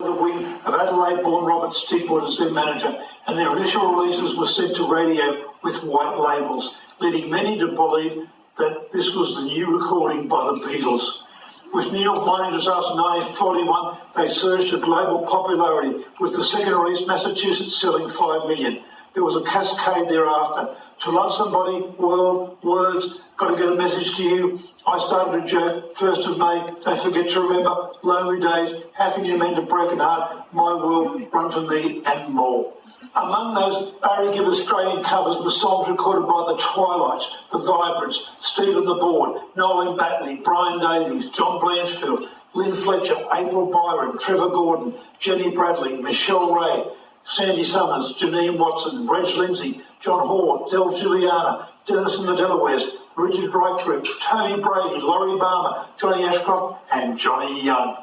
the wing of Adelaide-born Robert Stigwood as their manager, and their initial releases were sent to radio with white labels, leading many to believe that this was the new recording by the Beatles. With New York mining disaster in 1941, they surged to global popularity, with the second release, Massachusetts, selling 5 million. There was a cascade thereafter. To love somebody, world, words, got to get a message to you. I started a joke, 1st of May, don't forget to remember, lonely days, how can you mend a broken heart, my world, run for me, and more. Among those Barry Gibb Australian covers were songs recorded by the Twilights, the Vibrants, Stephen the Board, Nolan Batley, Brian Davies, John Blanchfield, Lynn Fletcher, April Byron, Trevor Gordon, Jenny Bradley, Michelle Ray, Sandy Summers, Janine Watson, Reg Lindsay, John Hoare, Del Juliana, Dennis and the Delawares, Richard Reichert, Tony Brady, Laurie Barber, Johnny Ashcroft, and Johnny Young.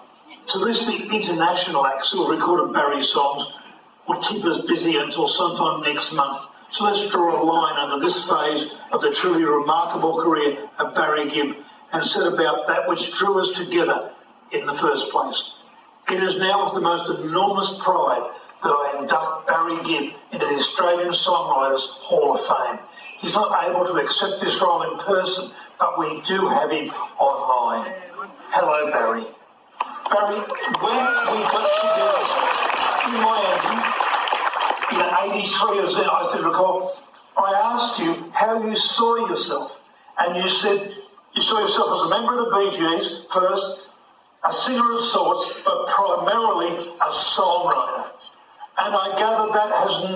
To list the international acts who have recorded Barry's songs would keep us busy until sometime next month. So let's draw a line under this phase of the truly remarkable career of Barry Gibb and set about that which drew us together in the first place. It is now with the most enormous pride that I induct Barry Gibb into the Australian Songwriters Hall of Fame. He's not able to accept this role in person, but we do have him online. Hello, Barry. Barry, when we got together in Miami in 83, as I did recall, I asked you how you saw yourself, and you said you saw yourself as a member of the Bee-Gees first, a singer of sorts, but primarily a songwriter. And I gather that has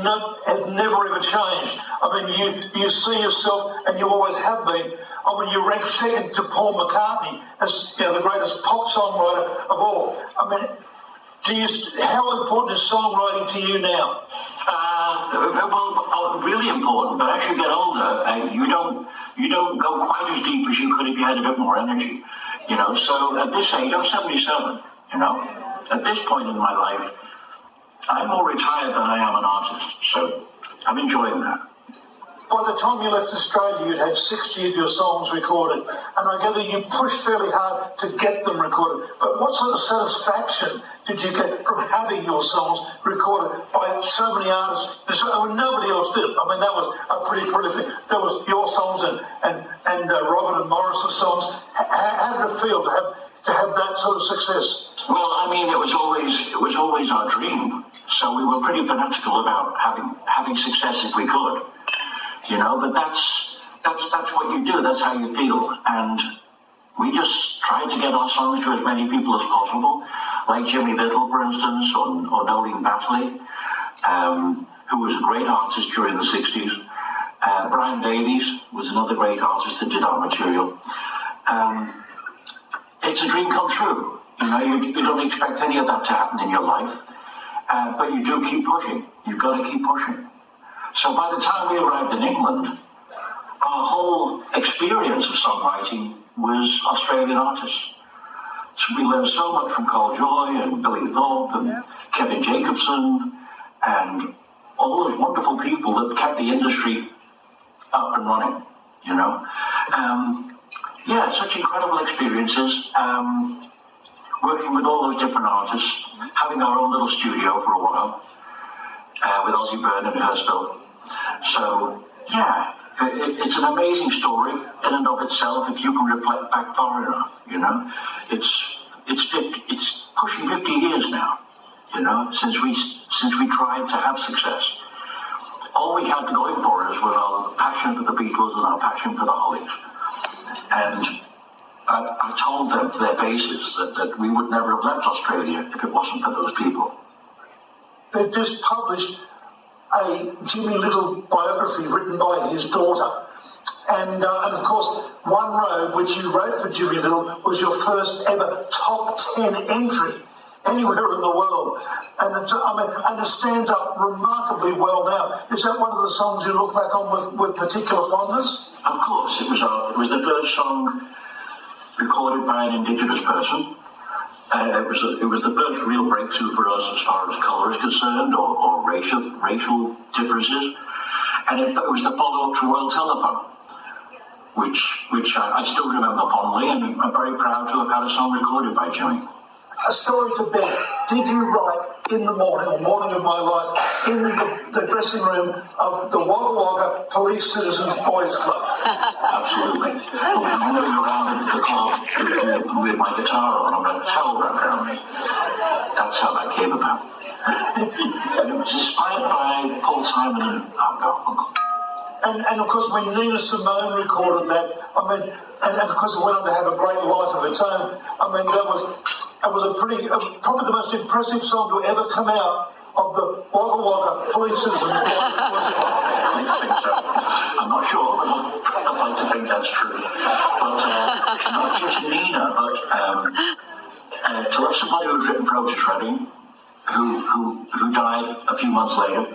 never ever changed. I mean, you see yourself, and you always have been. I mean, you rank second to Paul McCartney as the greatest pop songwriter of all. I mean, how important is songwriting to you now? Well, really important. But as you get older, you don't go quite as deep as you could if you had a bit more energy. So at this age, I'm 77. At this point in my life, I'm more retired than I am an artist, so I'm enjoying that. By the time you left Australia, you'd had 60 of your songs recorded, and I gather you pushed fairly hard to get them recorded. But what sort of satisfaction did you get from having your songs recorded by so many artists? Nobody else did. I mean, that was a pretty prolific. That was your songs and Robert and Morris's songs. How did it feel to have that sort of success? Well, I mean, it was always our dream. So we were pretty fanatical about having success if we could, But that's what you do. That's how you feel, and we just tried to get our songs to as many people as possible, like Jimmy Little, for instance, or Nolan Batley, who was a great artist during the '60s. Brian Davies was another great artist that did our material. It's a dream come true. You don't expect any of that to happen in your life. But you do keep pushing. You've got to keep pushing. So by the time we arrived in England, our whole experience of songwriting was Australian artists. So we learned so much from Carl Joy and Billy Thorpe and Kevin Jacobson and all those wonderful people that kept the industry up and running, such incredible experiences. Working with all those different artists, having our own little studio for a while, with Ozzy Byrne and Hurstville. So, it's an amazing story in and of itself if you can reflect back far enough, It's pushing 50 years now, since we tried to have success. All we had going for us was our passion for the Beatles and our passion for the Hollies. And I told them to their faces that we would never have left Australia if it wasn't for those people. They've just published a Jimmy Little biography written by his daughter. And of course, One Road, which you wrote for Jimmy Little, was your first ever top 10 entry anywhere in the world. And it stands up remarkably well now. Is that one of the songs you look back on with particular fondness? Of course, it was the first song recorded by an Indigenous person. It was the first real breakthrough for us as far as colour is concerned, or racial differences. And it was the follow-up to Royal Telephone, which I still remember fondly, and I'm very proud to have had a song recorded by Jimmy. a story to bed. Did you write in the morning, or morning of my life, in the dressing room of the Wagga Wagga Police Citizens Boys Club? Absolutely. Wandering around the club with my guitar on a towel wrapped around me. That's how that came about. It was inspired by Paul Simon and Uncle. And of course, when Nina Simone recorded that, I mean, and of course it went on to have a great life of its own. I mean, that was a pretty, probably the most impressive song to ever come out of the Wagga Wagga Police Citizens Boys Club. I think so. I'm not sure, but I'd like to think that's true. But not just Nina, but to have somebody who's written for Otis Redding, who died a few months later.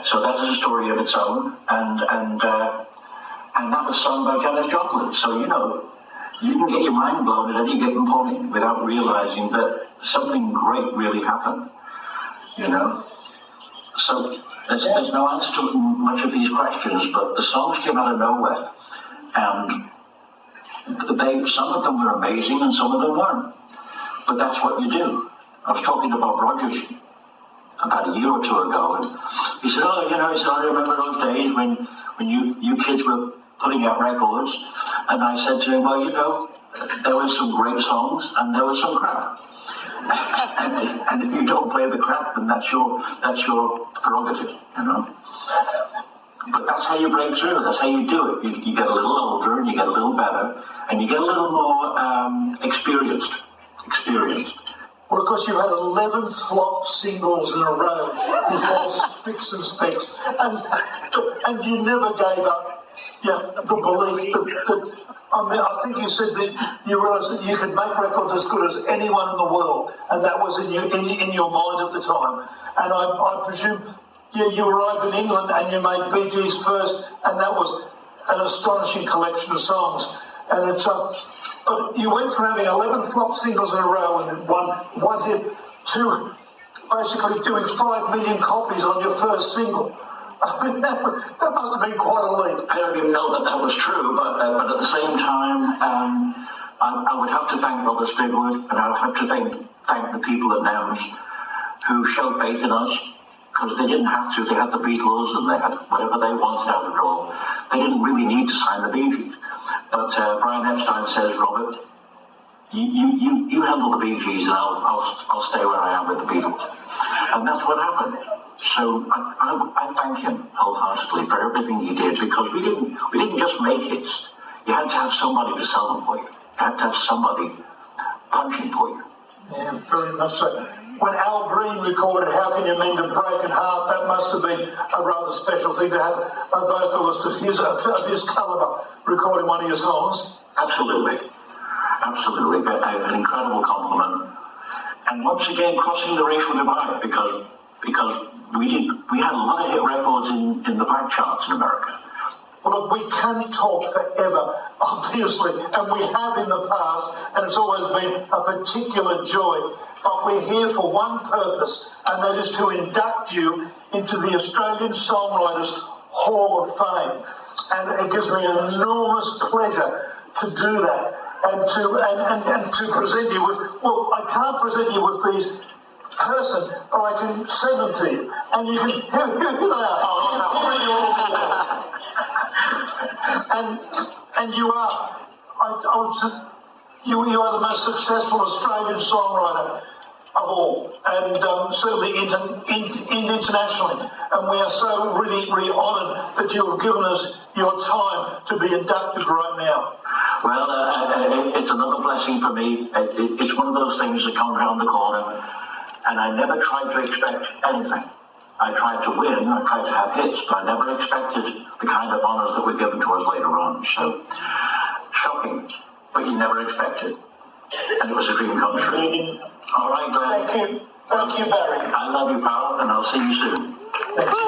So that is a story of its own, and that was sung by Janis Joplin. So, you know, you can get your mind blown at any given point without realizing that something great really happened, you know. So there's no answer to much of these questions, but the songs came out of nowhere, and some of them were amazing and some of them weren't. But that's what you do. I was talking to Bob Rogers about a year or two ago, and he said, "Oh, you know," he said, "I remember those days when you kids were putting out records." And I said to him, "Well, you know, there were some great songs and there was some crap. and if you don't play the crap, then that's your prerogative, you know." But that's how you break through. That's how you do it. You get a little older and you get a little better and you get a little more experienced. Well, of course, you had 11 flop singles in a row before Spicks and Specks, and you never gave up the belief that I mean, I think you said that you realised that you could make records as good as anyone in the world, and that was in your mind at the time. And I presume you arrived in England and you made BeeGees first, and that was an astonishing collection of songs. And it's but you went from having 11 flop singles in a row and one hit to basically doing 5 million copies on your first single. I mean, that must have been quite a leap. I don't even know that was true, but at the same time, I would have to thank Robert Stigwood, and I would have to thank the people at NEMS who showed faith in us, because they didn't have to. They had the Beatles and they had whatever they wanted out of it all. They didn't really need to sign the BeeGees. But Brian Epstein says, "Robert, you handle the BeeGees and I'll stay where I am with the Beatles." And that's what happened. So I thank him wholeheartedly for everything he did, because we didn't just make hits. You had to have somebody to sell them for you. You had to have somebody punching for you. Yeah, very much so. When Al Green recorded "How Can You Mend a Broken Heart," that must have been a rather special thing to have a vocalist of his calibre recording one of your songs. Absolutely. An incredible compliment. And once again, crossing the racial divide, because we had a lot of hit records in the black charts in America. Well, look, we can talk forever, obviously, and we have in the past, and it's always been a particular joy. But we're here for one purpose, and that is to induct you into the Australian Songwriters Hall of Fame. And it gives me an enormous pleasure to do that, and to present you with, well, I can't present you with these person, but I can send them to you. And you can, here they are. And you are, you are the most successful Australian songwriter of all, and certainly internationally. And we are so really, really honoured that you have given us your time to be inducted right now. Well, it's another blessing for me. It's one of those things that come around the corner, and I never tried to expect anything. I tried to win, I tried to have hits, but I never expected the kind of honours that were given to us later on. So, shocking, but you never expected. And it was a dream come true. All right, Glenn. Thank you, Barry. I love you, pal, and I'll see you soon. Thank you.